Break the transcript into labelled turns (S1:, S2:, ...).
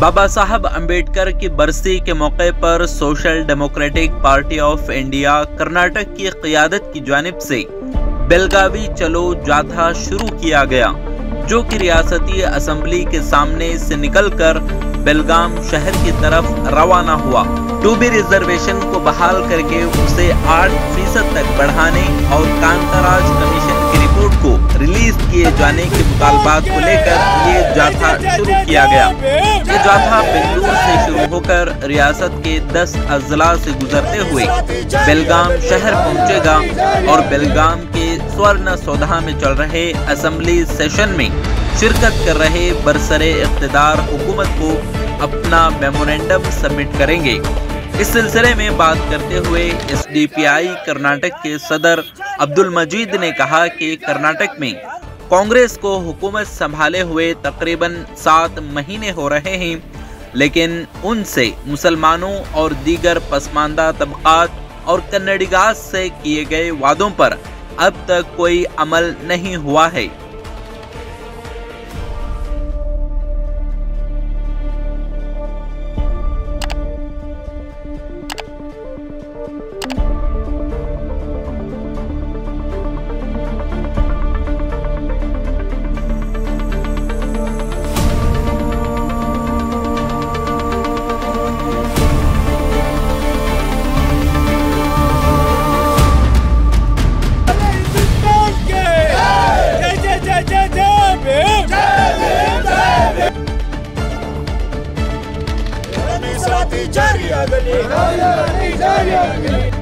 S1: बाबा साहब अम्बेडकर की बरसी के मौके पर social democratic party of India Karnataka की क़ियादत की जानिब से बेलगावी चलो जाथा शुरू किया गया, जो कि रियासती असेंबली के सामने से निकलकर बेलगाम शहर की तरफ रवाना हुआ। 2B रिजर्वेशन को बहाल करके उसे 8% तक बढ़ाने और कांताराज कमीशन की रिपोर्ट को रिलीज किए जाने के मुतालबात को लेकर ये जाथा शुरू किया गया। ये जाथा बेंगलुरु से शुरू होकर रियासत के 10 अजला से गुजरते हुए बेलगाम शहर पहुंचेगा और बेलगाम के स्वर्ण सौधा में चल रहे असेंबली सेशन में शिरकत कर रहे बरसरे इख्तिदार हुकूमत को अपना मेमोरेंडम सबमिट करेंगे। इस सिलसिले में बात करते हुए SDPI कर्नाटक के सदर अब्दुल मजीद ने कहा कि कर्नाटक में कांग्रेस को हुकूमत संभाले हुए तकरीबन 7 महीने हो रहे हैं, लेकिन उनसे मुसलमानों और दीगर पसमानदा तबकात और कन्नडिगास से किए गए वादों पर अब तक कोई अमल नहीं हुआ है।
S2: जारी